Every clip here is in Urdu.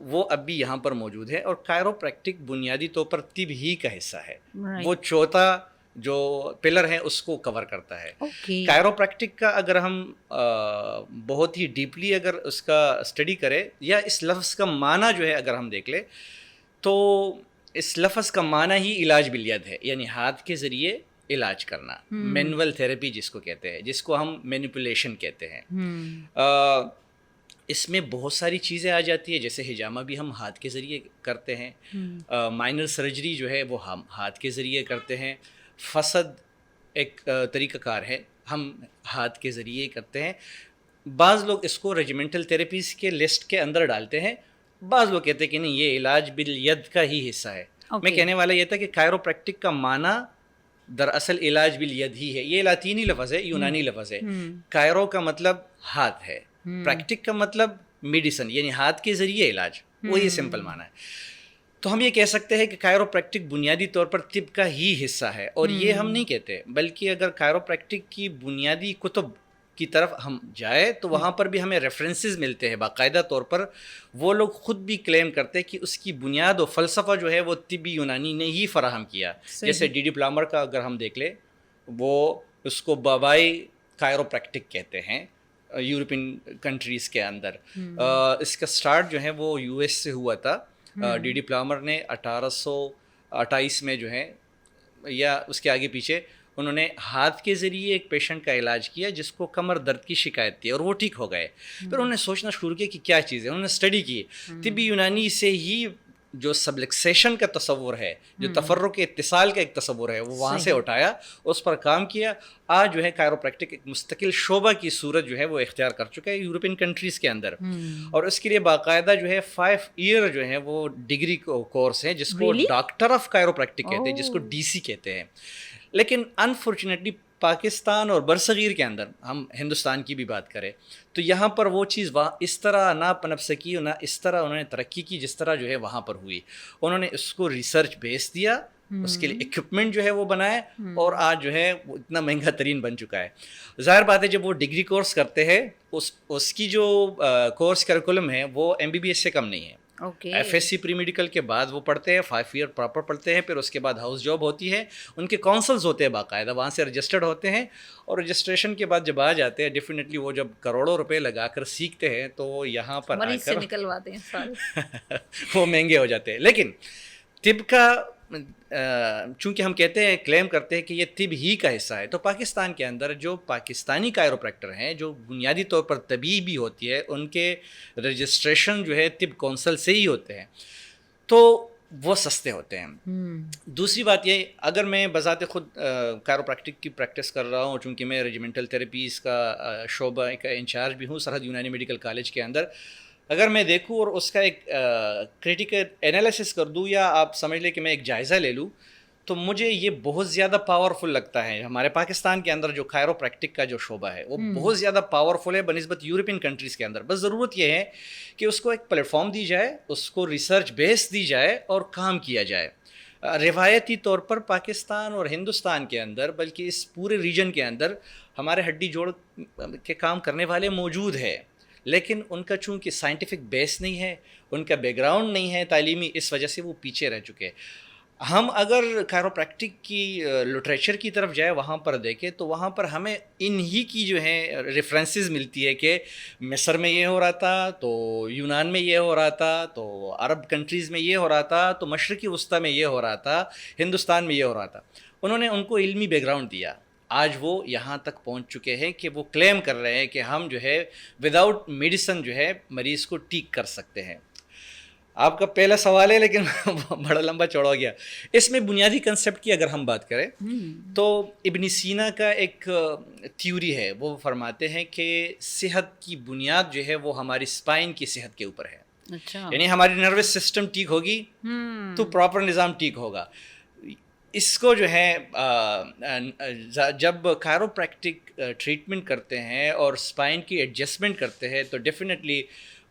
وہ اب بھی یہاں پر موجود ہے، اور کائروپریکٹک بنیادی طور پر طب ہی کا حصہ ہے. Right. وہ چوتھا جو پلر ہے اس کو کور کرتا ہے. Okay. کائروپریکٹک کا اگر ہم بہت ہی ڈیپلی اگر اس کا اسٹڈی کریں یا اس لفظ کا معنی جو ہے اگر ہم دیکھ لیں تو اس لفظ کا معنی ہی علاج بالید ہے، یعنی ہاتھ کے ذریعے علاج کرنا. مینول تھیراپی جس کو کہتے ہیں، جس کو ہم مینیپولیشن کہتے ہیں. اس میں بہت ساری چیزیں آ جاتی ہے، جیسے حجامہ بھی ہم ہاتھ کے ذریعے کرتے ہیں. مائنر سرجری جو ہے وہ ہم ہاتھ کے ذریعے کرتے ہیں. فسد ایک طریقہ کار ہے، ہم ہاتھ کے ذریعے کرتے ہیں. بعض لوگ اس کو ریجیمنٹل تھیراپیز کے لسٹ کے اندر ڈالتے ہیں، بعض لوگ کہتے ہیں کہ نہیں یہ علاج بالید کا ہی حصہ ہے. میں کہنے والا یہ تھا کہ کائروپریکٹک کا معنی دراصل علاج بالید ہی ہے. یہ لاطینی لفظ ہے، یونانی لفظ ہے. کائرو کا مطلب ہاتھ ہے، پریکٹک کا مطلب میڈیسن یعنی ہاتھ کے ذریعے علاج، وہی سمپل معنی ہے. تو ہم یہ کہہ سکتے ہیں کہ کائروپریکٹک بنیادی طور پر طب کا ہی حصہ ہے. اور یہ ہم نہیں کہتے، بلکہ اگر کائروپریکٹک کی بنیادی کتب کی طرف ہم جائے تو وہاں پر بھی ہمیں ریفرنسز ملتے ہیں باقاعدہ طور پر. وہ لوگ خود بھی کلیم کرتے ہیں کہ اس کی بنیاد و فلسفہ جو ہے وہ طبی یونانی نے ہی فراہم کیا. جیسے ڈی پلامر کا اگر ہم دیکھ لیں، وہ اس کو بابائی کائروپریکٹک کہتے ہیں یورپین کنٹریز کے اندر. اس کا سٹارٹ جو ہے وہ یو ایس سے ہوا تھا. ڈی پلامر نے 1828 میں جو ہے یا اس کے آگے پیچھے انہوں نے ہاتھ کے ذریعے ایک پیشنٹ کا علاج کیا جس کو کمر درد کی شکایت تھی، اور وہ ٹھیک ہو گئے. پھر انہوں نے سوچنا شروع کیا کہ کیا چیز ہے. انہوں نے اسٹڈی کی طبی یونانی سے ہی جو سبلکسیشن کا تصور ہے، جو تفرق اتصال کا ایک تصور ہے، وہ وہاں سے اٹھایا، اس پر کام کیا. آج جو ہے کائروپریکٹک ایک مستقل شعبہ کی صورت جو ہے وہ اختیار کر چکا ہے یورپین کنٹریز کے اندر. اور اس کے لیے باقاعدہ جو ہے 5 ایئر جو ہے وہ ڈگری کورس ہے جس کو ڈاکٹر آف کائروپریکٹک کہتے ہیں، جس کو DC کہتے ہیں. لیکن انفارچونیٹلی پاکستان اور برصغیر کے اندر، ہم ہندوستان کی بھی بات کریں تو یہاں پر وہ چیز اس طرح نہ پنپ سکی اور نہ اس طرح انہوں نے ترقی کی جس طرح جو ہے وہاں پر ہوئی. انہوں نے اس کو ریسرچ بیس دیا، اس کے لیے اکوپمنٹ جو ہے وہ بنائے، اور آج جو ہے وہ اتنا مہنگا ترین بن چکا ہے. ظاہر بات ہے جب وہ ڈگری کورس کرتے ہیں اس کی جو کورس کریکولم ہے وہ MBBS سے کم نہیں ہے. FSC پری میڈیکل کے بعد وہ پڑھتے ہیں، 5 ایئر پراپر پڑھتے ہیں. پھر اس کے بعد ہاؤس جاب ہوتی ہے، ان کے کونسلز ہوتے ہیں باقاعدہ، وہاں سے رجسٹرڈ ہوتے ہیں. اور رجسٹریشن کے بعد جب آ جاتے ہیں ڈیفینیٹلی وہ جب کروڑوں روپے لگا کر سیکھتے ہیں تو یہاں پر آ کر نکلواتے ہیں سارے وہ مہنگے ہو جاتے ہیں. لیکن طب کا چونکہ ہم کہتے ہیں، کلیم کرتے ہیں کہ یہ طب ہی کا حصہ ہے، تو پاکستان کے اندر جو پاکستانی کائروپریکٹر ہیں جو بنیادی طور پر طبی بھی ہوتی ہے، ان کے رجسٹریشن جو ہے طب کونسل سے ہی ہوتے ہیں، تو وہ سستے ہوتے ہیں. دوسری بات یہ، اگر میں بذات خود کائروپریکٹک کی پریکٹس کر رہا ہوں، چونکہ میں ریجیمنٹل تھیراپیز کا شعبہ کا انچارج بھی ہوں سرحد یونانی میڈیکل کالج کے اندر، اگر میں دیکھوں اور اس کا ایک کریٹیکل انالیسس کر دوں یا آپ سمجھ لیں کہ میں ایک جائزہ لے لوں، تو مجھے یہ بہت زیادہ پاورفل لگتا ہے. ہمارے پاکستان کے اندر جو کائروپریکٹک کا جو شعبہ ہے وہ بہت زیادہ پاورفل ہے بنسبت یورپین کنٹریز کے اندر. بس ضرورت یہ ہے کہ اس کو ایک پلیٹ فارم دی جائے، اس کو ریسرچ بیس دی جائے اور کام کیا جائے. روایتی طور پر پاکستان اور ہندوستان کے اندر، بلکہ اس پورے ریجن کے اندر ہمارے ہڈی جوڑ کے کام کرنے والے موجود ہیں، لیکن ان کا چونکہ سائنٹیفک بیس نہیں ہے، ان کا بیک گراؤنڈ نہیں ہے تعلیمی، اس وجہ سے وہ پیچھے رہ چکے. ہم اگر کائروپریکٹک کی لٹریچر کی طرف جائے، وہاں پر دیکھیں تو وہاں پر ہمیں انہی کی جو ہیں ریفرنسز ملتی ہے کہ مصر میں یہ ہو رہا تھا، تو یونان میں یہ ہو رہا تھا، تو عرب کنٹریز میں یہ ہو رہا تھا، تو مشرقی وسطیٰ میں یہ ہو رہا تھا، ہندوستان میں یہ ہو رہا تھا. انہوں نے ان کو علمی بیک گراؤنڈ دیا. آج وہ یہاں تک پہنچ چکے ہیں کہ وہ کلیم کر رہے ہیں کہ ہم جو ہے وداؤٹ میڈیسن جو ہے مریض کو ٹھیک کر سکتے ہیں. آپ کا پہلا سوال ہے لیکن بڑا لمبا چوڑا ہو گیا. اس میں بنیادی کنسیپٹ کی اگر ہم بات کریں تو ابن سینا کا ایک تھیوری ہے، وہ فرماتے ہیں کہ صحت کی بنیاد جو ہے وہ ہماری اسپائن کی صحت کے اوپر ہے. یعنی ہماری نروس سسٹم ٹھیک ہوگی تو پراپر نظام ٹھیک ہوگا. اس کو جو ہے جب کائروپریکٹک ٹریٹمنٹ کرتے ہیں اور اسپائن کی ایڈجسٹمنٹ کرتے ہیں تو ڈیفینیٹلی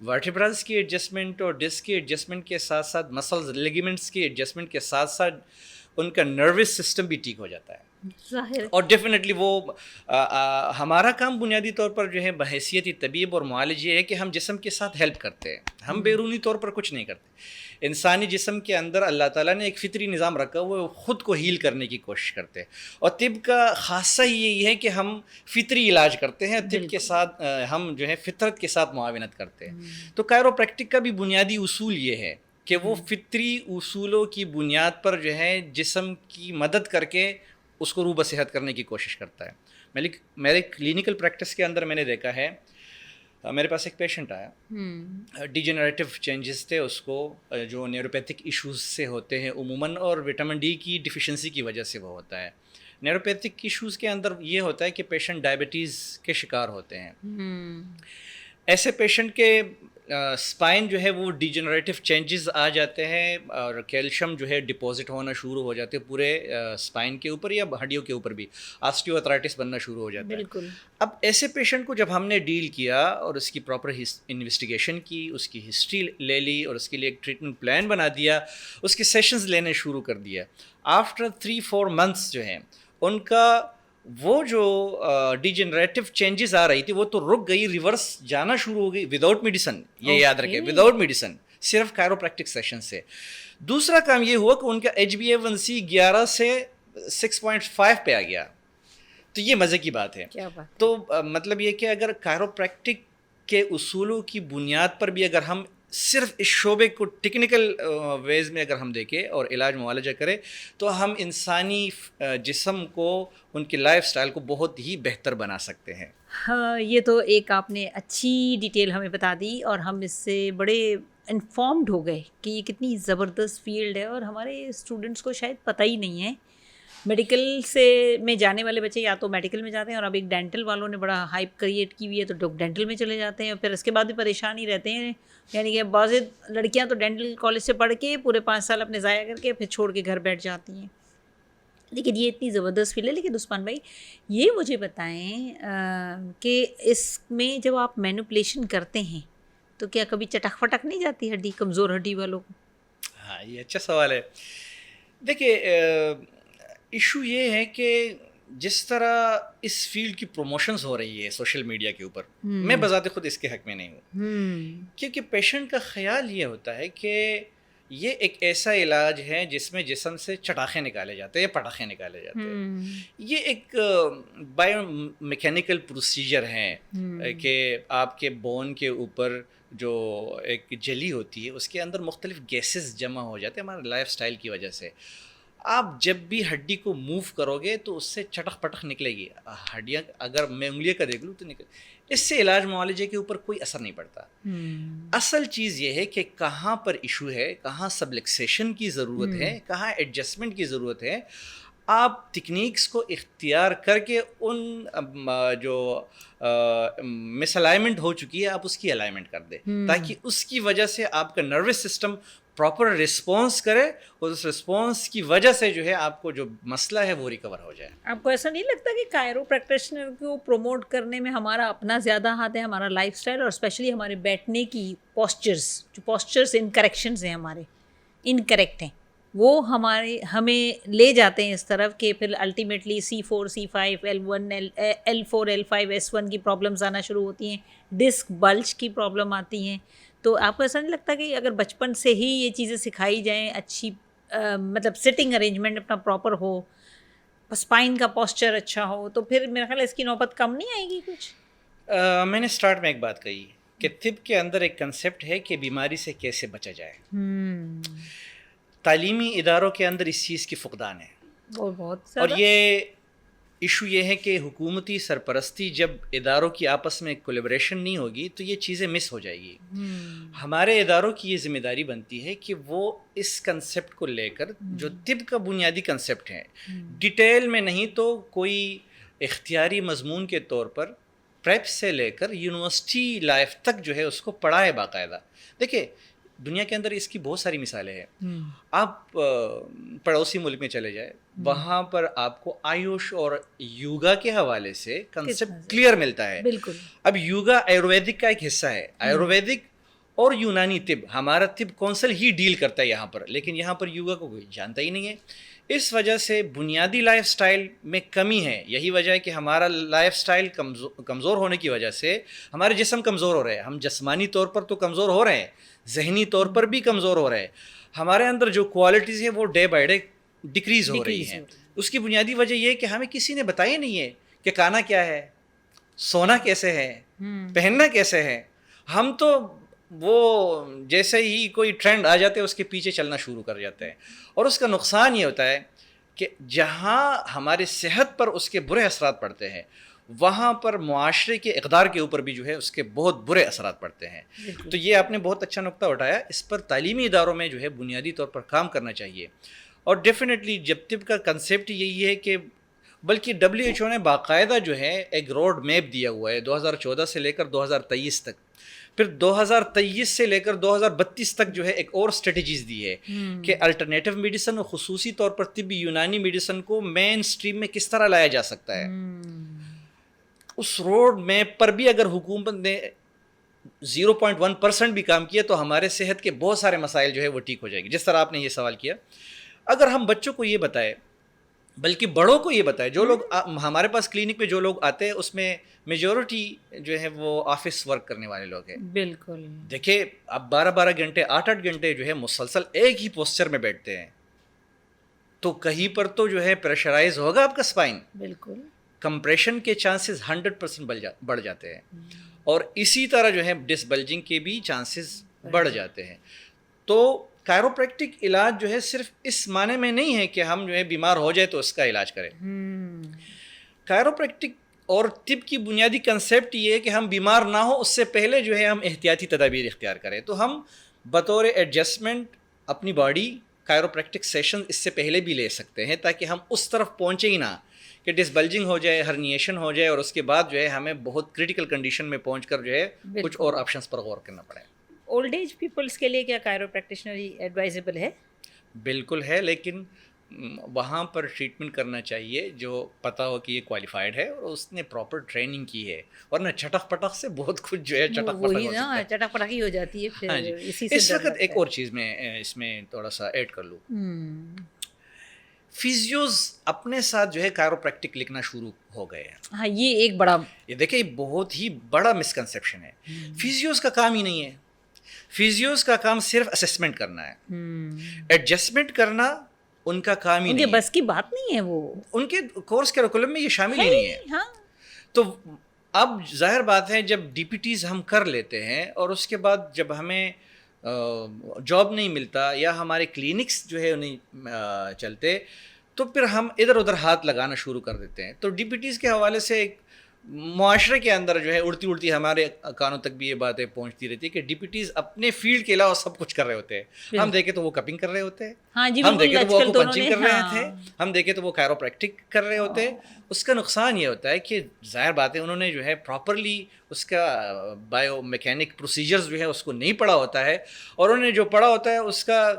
ورٹیبرلز کی ایڈجسٹمنٹ اور ڈسک کی ایڈجسٹمنٹ کے ساتھ ساتھ مسلز لیگمنٹس کی ایڈجسٹمنٹ کے ساتھ ساتھ ان کا نروس سسٹم بھی ٹھیک ہو جاتا ہے. ظاہر اور ڈیفینیٹلی وہ ہمارا کام بنیادی طور پر جو ہے بحیثیت طبیب اور معالج یہ ہے کہ ہم جسم کے ساتھ ہیلپ کرتے ہیں، ہم بیرونی طور پر کچھ نہیں کرتے. انسانی جسم کے اندر اللہ تعالیٰ نے ایک فطری نظام رکھا ہوا ہے، وہ خود کو ہیل کرنے کی کوشش کرتے ہیں. اور طب کا خاصہ ہی یہی ہے کہ ہم فطری علاج کرتے ہیں، طب کے ساتھ ہم جو ہے فطرت کے ساتھ معاونت کرتے ہیں. تو کائروپریکٹک کا بھی بنیادی اصول یہ ہے کہ وہ فطری اصولوں کی بنیاد پر جو ہے جسم کی مدد کر کے اس کو روبہ صحت کرنے کی کوشش کرتا ہے. میرے کلینکل پریکٹس کے اندر میں نے دیکھا ہے، میرے پاس ایک پیشنٹ آیا، ڈیجنریٹیو چینجز تھے اس کو، جو نیوروپیتھک ایشوز سے ہوتے ہیں عموماً، اور وٹامن ڈی کی ڈیفیشنسی کی وجہ سے وہ ہوتا ہے. نیوروپیتھک ایشوز کے اندر یہ ہوتا ہے کہ پیشنٹ ڈائبٹیز کے شکار ہوتے ہیں. ایسے پیشنٹ کے اسپائن جو ہے وہ ڈیجنریٹیو چینجز آ جاتے ہیں، اور کیلشیم جو ہے ڈپازٹ ہونا شروع ہو جاتے ہیں پورے اسپائن کے اوپر یا ہڈیوں کے اوپر بھی، آسٹیو آرتھرائٹس بننا شروع ہو جاتا ہے. بالکل. اب ایسے پیشنٹ کو جب ہم نے ڈیل کیا اور اس کی پراپر انویسٹیگیشن کی، اس کی ہسٹری لے لی اور اس کے لیے ایک ٹریٹمنٹ پلان بنا دیا، اس کے سیشنز لینے شروع کر دیا، آفٹر 3-4 منتھس جو ہیں ان کا وہ جو ڈیجنریٹیو چینجز آ رہی تھی وہ تو رک گئی، ریورس جانا شروع ہو گئی وداؤٹ میڈیسن. یہ یاد رکھیں، وداؤٹ میڈیسن، صرف کائروپریکٹک سیشن سے. دوسرا کام یہ ہوا کہ ان کا HbA1c 11 سے 6.5 پہ آ گیا. تو یہ مزے کی بات ہے. تو مطلب یہ کہ اگر کائروپریکٹک کے اصولوں کی بنیاد پر بھی اگر ہم صرف اس شعبے کو ٹیکنیکل ویز میں اگر ہم دیکھیں اور علاج معالجہ کریں تو ہم انسانی جسم کو، ان کی لائف سٹائل کو بہت ہی بہتر بنا سکتے ہیں. ہاں، یہ تو ایک آپ نے اچھی ڈیٹیل ہمیں بتا دی، اور ہم اس سے بڑے انفارمڈ ہو گئے کہ یہ کتنی زبردست فیلڈ ہے، اور ہمارے اسٹوڈنٹس کو شاید پتہ ہی نہیں ہے. میڈیکل سے میں جانے والے بچے یا تو میڈیکل میں جاتے ہیں، اور اب ایک ڈینٹل والوں نے بڑا ہائپ کریٹ کی ہوئی ہے تو ڈینٹل میں چلے جاتے ہیں، اور پھر اس کے بعد بھی پریشان ہی رہتے ہیں. یعنی کہ بعض لڑکیاں تو ڈینٹل کالج سے پڑھ کے پورے 5 سال اپنے ضائع کر کے پھر چھوڑ کے گھر بیٹھ جاتی ہیں. لیکن یہ اتنی زبردست فیلڈ ہے. لیکن عثمان بھائی یہ مجھے بتائیں کہ اس میں جب آپ مینوپولیشن کرتے ہیں تو کیا کبھی چٹک فٹک نہیں جاتی ہڈی، کمزور ہڈی والوں کو؟ ہاں، یہ اچھا سوال ہے. دیکھیے، ایشو یہ ہے کہ جس طرح اس فیلڈ کی پروموشنز ہو رہی ہے سوشل میڈیا کے اوپر، میں بذات خود اس کے حق میں نہیں ہوں، کیونکہ پیشنٹ کا خیال یہ ہوتا ہے کہ یہ ایک ایسا علاج ہے جس میں جسم سے چٹاخے نکالے جاتے ہیں یا پٹاخے نکالے جاتے ہیں. یہ ایک بایو میکینیکل پروسیجر ہے کہ آپ کے بون کے اوپر جو ایک جلی ہوتی ہے اس کے اندر مختلف گیسز جمع ہو جاتے ہیں ہمارے لائف سٹائل کی وجہ سے. آپ جب بھی ہڈی کو موو کرو گے تو اس سے چٹخ پٹخ نکلے گی. ہڈیاں اگر میں انگلیاں کا دیکھ لوں تو نکل، اس سے علاج معالجے کے اوپر کوئی اثر نہیں پڑتا. اصل چیز یہ ہے کہ کہاں پر ایشو ہے، کہاں سبلکسیشن کی ضرورت ہے، کہاں ایڈجسٹمنٹ کی ضرورت ہے. آپ ٹیکنیکس کو اختیار کر کے ان جو مس الائنمنٹ ہو چکی ہے آپ اس کی الائنمنٹ کر دیں، تاکہ اس کی وجہ سے آپ کا نروس سسٹم پراپر رسپانس کرے اور اس رسپانس کی وجہ سے جو ہے آپ کو جو مسئلہ ہے وہ ریکور ہو جائے. آپ کو ایسا نہیں لگتا کہ کائرو پریکٹیشنر کو پروموٹ کرنے میں ہمارا اپنا زیادہ ہاتھ ہے، ہمارا لائف سٹائل اور اسپیشلی ہمارے بیٹھنے کی پوسچرز انکریکشنز ہیں، ہمارے انکریکٹ ہیں، وہ ہمیں لے جاتے ہیں اس طرف کہ پھر ultimately C4 C5 L1 L4 L5 S1 کی پرابلمز آنا شروع ہوتی ہیں، ڈسک بلج کی پرابلم آتی ہیں. تو آپ کو ایسا نہیں لگتا کہ اگر بچپن سے ہی یہ چیزیں سکھائی جائیں، اچھی مطلب سٹنگ ارینجمنٹ اپنا پراپر ہو، اسپائن کا پوسچر اچھا ہو، تو پھر میرا خیال ہے اس کی نوبت کم نہیں آئے گی کچھ؟ میں نے سٹارٹ میں ایک بات کہی کہ طب کے اندر ایک کنسیپٹ ہے کہ بیماری سے کیسے بچا جائے. تعلیمی اداروں کے اندر اس چیز کی فقدان ہے، اور یہ ایشو یہ ہے کہ حکومتی سرپرستی جب اداروں کی آپس میں کولیبریشن نہیں ہوگی تو یہ چیزیں مس ہو جائے گی. ہمارے اداروں کی یہ ذمہ داری بنتی ہے کہ وہ اس کنسیپٹ کو لے کر جو طب کا بنیادی کنسیپٹ ہے، ڈیٹیل میں نہیں تو کوئی اختیاری مضمون کے طور پر پریپ سے لے کر یونیورسٹی لائف تک جو ہے اس کو پڑھائے باقاعدہ. دیکھیں دنیا کے اندر اس کی بہت ساری مثالیں ہیں. آپ پڑوسی ملک میں چلے جائیں، وہاں پر آپ کو آیوش اور یوگا کے حوالے سے کنسیپٹ کلیئر ملتا ہے. بالکل. اب یوگا آیورویدک کا ایک حصہ ہے. آیورویدک اور یونانی طب، ہمارا طب کونسل ہی ڈیل کرتا ہے یہاں پر، لیکن یہاں پر یوگا کو کوئی جانتا ہی نہیں ہے. اس وجہ سے بنیادی لائف سٹائل میں کمی ہے. یہی وجہ ہے کہ ہمارا لائف سٹائل کمزور ہونے کی وجہ سے ہمارے جسم کمزور ہو رہے ہیں. ہم جسمانی طور پر تو کمزور ہو رہے ہیں, ذہنی طور پر بھی کمزور ہو رہے ہیں. ہمارے اندر جو کوالٹیز ہیں وہ ڈے بائی ڈے ڈکریز ہو رہی ہیں. اس کی بنیادی وجہ یہ ہے کہ ہمیں کسی نے بتایا نہیں ہے کہ کھانا کیا ہے, سونا کیسے ہے, پہننا کیسے ہے. ہم تو وہ جیسے ہی کوئی ٹرینڈ آ جاتے ہیں اس کے پیچھے چلنا شروع کر جاتے ہیں. اور اس کا نقصان یہ ہوتا ہے کہ جہاں ہماری صحت پر اس کے برے اثرات پڑتے ہیں وہاں پر معاشرے کے اقدار کے اوپر بھی جو ہے اس کے بہت برے اثرات پڑتے ہیں. تو یہ آپ نے بہت اچھا نقطہ اٹھایا. اس پر تعلیمی اداروں میں جو ہے بنیادی طور پر کام کرنا چاہیے. اور ڈیفینیٹلی جب طب کا کنسیپٹ یہی ہے کہ بلکہ WHO نے باقاعدہ جو ہے ایک روڈ میپ دیا ہوا ہے 2014 سے لے کر 2023 تک, پھر 2023 سے لے کر 2032 تک جو ہے ایک اور اسٹریٹجیز دی ہے کہ الٹرنیٹیو میڈیسن اور خصوصی طور پر طبی یونانی میڈیسن کو مین سٹریم میں کس طرح لایا جا سکتا ہے. اس روڈ میپ پر بھی اگر حکومت نے 0.1% بھی کام کیا تو ہمارے صحت کے بہت سارے مسائل جو ہے وہ ٹھیک ہو جائے گی. جس طرح آپ نے یہ سوال کیا, اگر ہم بچوں کو یہ بتائے بلکہ بڑوں کو یہ بتائے, جو لوگ ہمارے پاس کلینک پہ جو لوگ آتے ہیں اس میں میجورٹی جو ہے وہ آفس ورک کرنے والے لوگ ہیں. بالکل دیکھیں اب 12 گھنٹے 8 گھنٹے جو ہے مسلسل ایک ہی پوسچر میں بیٹھتے ہیں تو کہیں پر تو جو ہے پریشرائز ہوگا آپ کا اسپائن. بالکل کمپریشن کے چانسز 100% بڑھ جاتے ہیں اور اسی طرح جو ہے ڈس بلجنگ کے بھی چانسز بڑھ جاتے ہیں. تو کائروپریکٹک علاج جو ہے صرف اس معنی میں نہیں ہے کہ ہم جو ہے بیمار ہو جائے تو اس کا علاج کریں. کائروپریکٹک اور طب کی بنیادی کنسیپٹ یہ ہے کہ ہم بیمار نہ ہو اس سے پہلے جو ہے ہم احتیاطی تدابیر اختیار کریں. تو ہم بطور ایڈجسٹمنٹ اپنی باڈی کائروپریکٹک سیشن اس سے پہلے بھی لے سکتے ہیں تاکہ ہم اس طرف پہنچے ہی نہ کہ ڈس بلجنگ ہو جائے, ہرنیشن ہو جائے اور اس کے بعد جو ہے ہمیں بہت کریٹیکل کنڈیشن میں پہنچ کر جو ہے کچھ اور آپشنس پر غور کرنا پڑے. اولڈ ایج پیپلس کے لیے کیا کائرو پریکٹیشنری ایڈوائزیبل ہے؟ بالکل ہے, لیکن وہاں پر ٹریٹمنٹ کرنا چاہیے جو پتہ ہو کہ یہ کوالیفائڈ ہے اور اس نے پراپر ٹریننگ کی ہے, ورنہ چٹک پٹک سے بہت کچھ جو ہے چٹک پٹک ہی ہو جاتی ہے. پھر اسی سے اس وقت ایک اور چیز میں اس میں تھوڑا سا ایڈ کر لوں. فیزیوز اپنے ساتھ جو ہے کائروپریکٹک لکھنا شروع ہو گئے ہیں. ہاں یہ ایک بڑا, یہ دیکھیں بہت ہی بڑا مسکنسیپشن ہے. فیزیوز کا کام ہی نہیں ہے. فیزیوز کا کام صرف اسسمنٹ کرنا ہے, ایڈجسٹمنٹ کرنا ان کا کام ہی نہیں ہے. بس کی بات نہیں ہے, وہ ان کے کورس کریکولم میں یہ شامل ہی نہیں ہے. تو اب ظاہر بات ہے جب DPTs ہم کر لیتے ہیں اور اس کے بعد جب ہمیں جاب نہیں ملتا یا ہمارے کلینکس جو ہے نہیں چلتے تو پھر ہم ادھر ادھر ہاتھ لگانا شروع کر دیتے ہیں. تو DPTs کے حوالے سے ایک معاشرے کے اندر جو ہے اڑتی اڑتی ہمارے کانوں تک بھی یہ باتیں پہنچتی رہتی ہے کہ DPTs اپنے فیلڈ کے علاوہ سب کچھ کر رہے ہوتے ہیں. ہم دیکھیں تو وہ کپنگ کر رہے ہوتے ہیں, ہم دیکھیں تو وہ اکوپنچنگ کر رہے تھے, ہم دیکھیں تو وہ کائروپریکٹک کر رہے ہوتے ہیں. اس کا نقصان یہ ہوتا ہے کہ ظاہر بات ہے انہوں نے جو ہے پراپرلی اس کا بایو میکینک پروسیجرز جو ہے اس کو نہیں پڑھا ہوتا ہے, اور انہوں نے جو پڑھا ہوتا ہے اس کا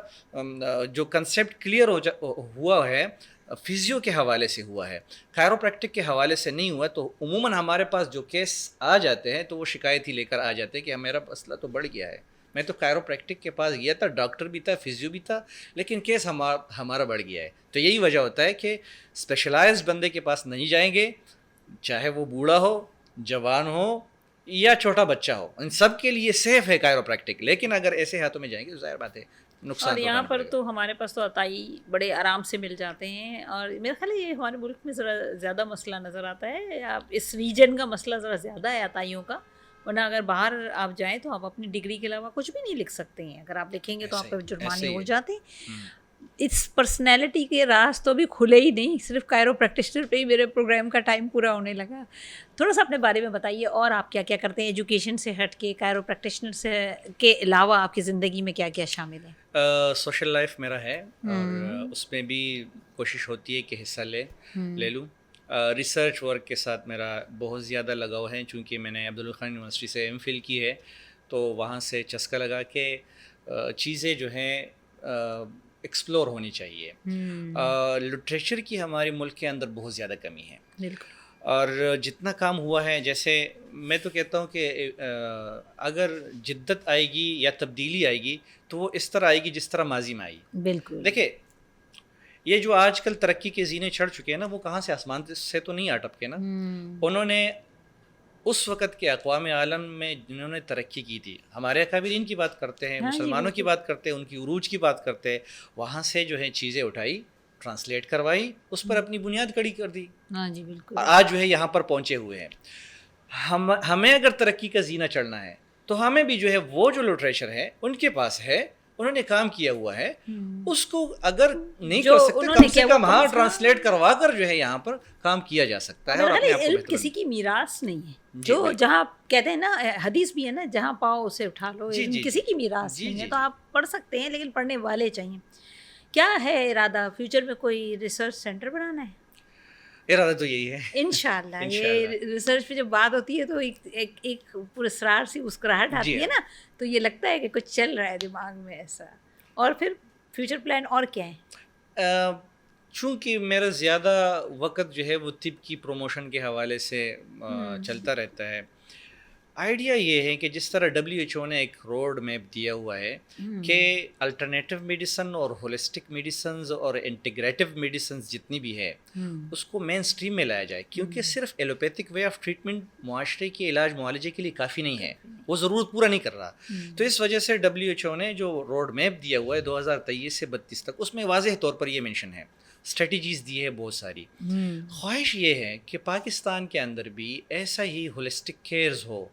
جو کنسیپٹ کلیئر ہوا ہے فزیو کے حوالے سے ہوا ہے, کائروپریکٹک کے حوالے سے نہیں ہوا. تو عموماً ہمارے پاس جو کیس آ جاتے ہیں تو وہ شکایت ہی لے کر آ جاتے ہیں کہ میرا مسئلہ تو بڑھ گیا ہے, میں تو کائروپریکٹک کے پاس گیا تھا, ڈاکٹر بھی تھا, فزیو بھی تھا, لیکن کیس ہمارا بڑھ گیا ہے. تو یہی وجہ ہوتا ہے کہ اسپیشلائزڈ بندے کے پاس نہیں جائیں گے, چاہے وہ بوڑھا ہو, جوان ہو یا چھوٹا بچہ ہو, ان سب کے لیے سیف ہے کائروپریکٹک. لیکن اگر ایسے ہاتھوں میں جائیں گے تو ظاہر بات ہے نقصان. اور یہاں پر تو ہمارے پاس تو عطائی بڑے آرام سے مل جاتے ہیں, اور میرا خیال ہے یہ ہمارے ملک میں ذرا زیادہ مسئلہ نظر آتا ہے. اس ریجن کا مسئلہ ذرا زیادہ ہے عطائیوں کا, ورنہ اگر باہر آپ جائیں تو آپ اپنی ڈگری کے علاوہ کچھ بھی نہیں لکھ سکتے ہیں. اگر آپ لکھیں گے تو آپ پہ جرمانے ہو جاتے ہیں. اس پرسنالٹی کے راز تو ابھی کھلے ہی نہیں, صرف کائرو پریکٹیشنر پہ ہی میرے پروگرام کا ٹائم پورا ہونے لگا. تھوڑا سا اپنے بارے میں بتائیے, اور آپ کیا کیا کرتے ہیں ایجوکیشن سے ہٹ کے, کائرو پریکٹیشنر سے کے علاوہ آپ کی زندگی میں کیا کیا شامل ہے؟ سوشل لائف میرا ہے اور اس میں بھی کوشش ہوتی ہے کہ حصہ لے لوں. ریسرچ ورک کے ساتھ میرا بہت زیادہ لگاؤ ہے, چونکہ میں نے عبدالخان یونیورسٹی سے MPhil کی ہے تو وہاں سے چسکا لگا کہ چیزیں جو ہیں ایکسپلور ہونی چاہیے. لٹریچر کی ہمارے ملک کے اندر بہت زیادہ کمی ہے, اور جتنا کام ہوا ہے, جیسے میں تو کہتا ہوں کہ اگر جدت آئے گی یا تبدیلی آئے گی تو وہ اس طرح آئے گی جس طرح ماضی میں آئی. بالکل. دیکھیں یہ جو آج کل ترقی کے زینے چڑھ چکے ہیں نا، وہ کہاں سے، آسمان سے تو نہیں اٹپ کے نا. انہوں نے اس وقت کے اقوام عالم میں جنہوں نے ترقی کی تھی، ہمارے اکابرین کی بات کرتے ہیں، مسلمانوں کی بات کرتے ہیں، ان کی عروج کی بات کرتے ہیں، وہاں سے جو ہے چیزیں اٹھائی، ٹرانسلیٹ کروائی، اس پر اپنی بنیاد کھڑی کر دی. ہاں جی بالکل. آج جو ہے یہاں پر پہنچے ہوئے ہیں. ہمیں اگر ترقی کا زینہ چڑھنا ہے تو ہمیں بھی جو ہے وہ جو لٹریچر ہے ان کے پاس ہے، انہوں نے کام کیا ہوا ہے، اس کو اگر نہیں کر سکتے کم سے کم ہاں ٹرانسلیٹ کروا کر جو ہے یہاں پر کام کیا جا سکتا ہے. اور علم کسی کی میراث نہیں ہے، جو جہاں کہتے ہیں نا، حدیث بھی ہے نا، جہاں پاؤ اسے اٹھا لو. کسی کی میراث نہیں ہے، تو آپ پڑھ سکتے ہیں، لیکن پڑھنے والے چاہیے. کیا ہے ارادہ فیوچر میں؟ کوئی ریسرچ سینٹر بنانا ہے؟ ارادہ تو یہی ہے انشاءاللہ. یہ ریسرچ پہ جب بات ہوتی ہے تو ایک پراسرار سی مسکراہٹ آتی ہے نا، تو یہ لگتا ہے کہ کچھ چل رہا ہے دماغ میں ایسا. اور پھر فیوچر پلان اور کیا ہے؟ چونکہ میرا زیادہ وقت جو ہے وہ طب کی پروموشن کے حوالے سے چلتا رہتا ہے. آئیڈیا یہ ہے کہ جس طرح WHO نے ایک روڈ میپ دیا ہوا ہے کہ الٹرنیٹیو میڈیسن اور ہولسٹک میڈیسنز اور انٹیگریٹیو میڈیسنز جتنی بھی ہے اس کو مین سٹریم میں لایا جائے، کیونکہ صرف ایلوپیتھک وے آف ٹریٹمنٹ معاشرے کے علاج معالجے کے لیے کافی نہیں ہے، وہ ضرورت پورا نہیں کر رہا. تو اس وجہ سے WHO نے جو روڈ میپ دیا ہوا ہے 2023 سے 32 تک، اس میں واضح طور پر یہ مینشن ہے، اسٹریٹجیز دی ہے بہت ساری. خواہش یہ ہے کہ پاکستان کے اندر بھی ایسا ہی ہولسٹک کیئرز ہو،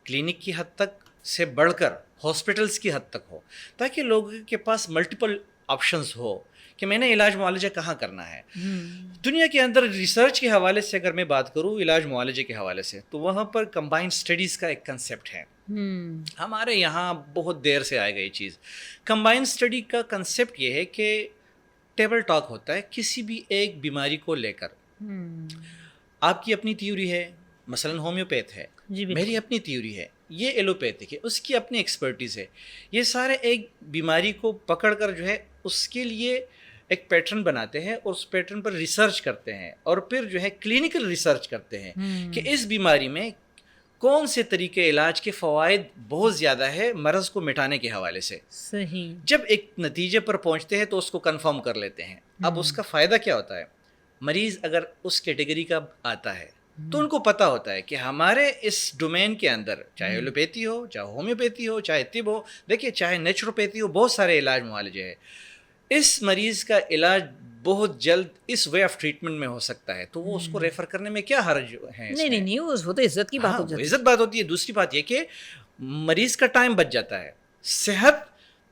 کلینک کی حد تک سے بڑھ کر ہاسپٹلس کی حد تک ہو، تاکہ لوگوں کے پاس ملٹیپل آپشنز ہو کہ میں نے علاج معالجہ کہاں کرنا ہے. دنیا کے اندر ریسرچ کے حوالے سے اگر میں بات کروں علاج معالجے کے حوالے سے، تو وہاں پر کمبائنڈ اسٹڈیز کا ایک کنسیپٹ ہے. ہمارے یہاں بہت دیر سے آئے گا یہ چیز. کمبائنڈ اسٹڈی کا کنسیپٹ یہ ہے کہ ٹیبل ٹاک ہوتا ہے کسی بھی ایک بیماری کو لے کر. آپ کی اپنی تھیوری ہے، مثلاً ہومیوپیتھ ہے، میری اپنی تھیوری ہے، یہ ایلوپیتھک ہے، اس کی اپنی ایکسپرٹیز ہے. یہ سارے ایک بیماری کو پکڑ کر جو ہے اس کے لیے ایک پیٹرن بناتے ہیں اور اس پیٹرن پر ریسرچ کرتے ہیں، اور پھر جو ہے کلینکل ریسرچ کرتے ہیں کہ اس بیماری میں کون سے طریقے علاج کے فوائد بہت زیادہ ہے مرض کو مٹانے کے حوالے سے. صحیح. جب ایک نتیجے پر پہنچتے ہیں تو اس کو کنفرم کر لیتے ہیں. اب اس کا فائدہ کیا ہوتا ہے؟ مریض اگر اس کیٹیگری کا آتا ہے تو ان کو پتہ ہوتا ہے کہ ہمارے اس ڈومین کے اندر چاہے ایلوپیتھی ہو، چاہے ہومیوپیتھی ہو، چاہے طب ہو، دیکھیے چاہے نیچروپیتھی ہو، بہت سارے علاج معالجے ہیں. اس مریض کا علاج بہت جلد اس وے آف ٹریٹمنٹ میں ہو سکتا ہے، تو وہ اس کو ریفر کرنے میں کیا حرج ہے؟ نہیں، وہ تو عزت کی بات ہوتی ہے. عزت بات ہوتی ہے. دوسری بات یہ کہ مریض کا ٹائم بچ جاتا ہے، صحت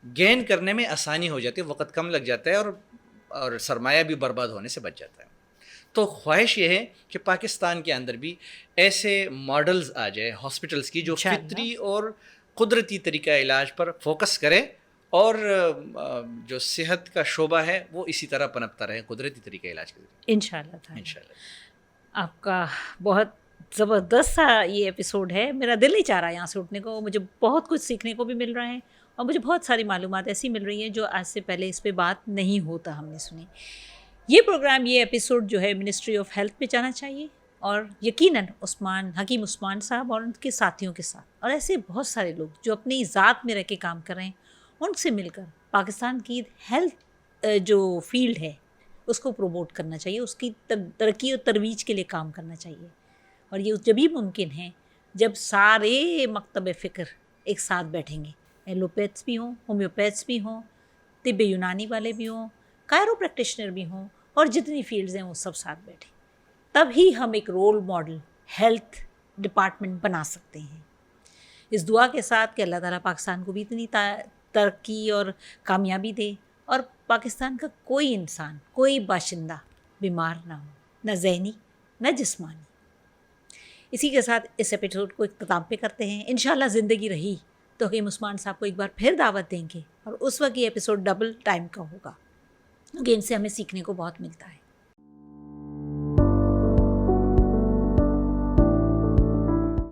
گین کرنے میں آسانی ہو جاتی ہے، وقت کم لگ جاتا ہے، اور سرمایہ بھی برباد ہونے سے بچ جاتا ہے. تو خواہش یہ ہے کہ پاکستان کے اندر بھی ایسے ماڈلز آ جائے ہاسپٹلس کی جو فطری اور قدرتی طریقہ علاج پر فوکس کرے، اور جو صحت کا شعبہ ہے وہ اسی طرح پنپتا رہے قدرتی طریقہ علاج کے ذریعے. انشاءاللہ. آپ کا بہت زبردست سا یہ ایپیسوڈ ہے. میرا دل نہیں چاہ رہا یہاں سے اٹھنے کو. مجھے بہت کچھ سیکھنے کو بھی مل رہا ہے، اور مجھے بہت ساری معلومات ایسی مل رہی ہیں جو آج سے پہلے اس پہ بات نہیں ہوتا ہم نے سنی. یہ پروگرام، یہ ایپیسوڈ جو ہے منسٹری آف ہیلتھ پہ جانا چاہیے، اور یقیناً حکیم عثمان صاحب اور ان کے ساتھیوں کے ساتھ، اور ایسے بہت سارے لوگ جو اپنی ذات میں رہ کے کام کر رہے ہیں، ان سے مل کر پاکستان کی ہیلتھ جو فیلڈ ہے اس کو پروموٹ کرنا چاہیے، اس کی ترقی اور ترویج کے لیے کام کرنا چاہیے. اور یہ جبھی ممکن ہے جب سارے مکتب فکر ایک ساتھ بیٹھیں گے، ایلوپیتھس بھی ہوں، ہومیوپیتھس بھی ہوں، طب یونانی والے بھی ہوں، کائرو پریکٹیشنر بھی ہوں، اور جتنی فیلڈز ہیں وہ سب ساتھ بیٹھیں. تب ہی ہم ایک رول ماڈل ہیلتھ ڈپارٹمنٹ بنا سکتے ہیں. اس دعا کے ساتھ کہ اللہ تعالیٰ پاکستان کو بھی اتنی ترقی اور کامیابی دے، اور پاکستان کا کوئی انسان، کوئی باشندہ بیمار نہ ہو، نہ ذہنی نہ جسمانی. اسی کے ساتھ اس ایپیسوڈ کو اختتام پہ کرتے ہیں. انشاءاللہ زندگی رہی تو حکیم عثمان صاحب کو ایک بار پھر دعوت دیں گے، اور اس وقت یہ ایپیسوڈ ڈبل ٹائم کا ہوگا، کیونکہ ان سے ہمیں سیکھنے کو بہت ملتا ہے.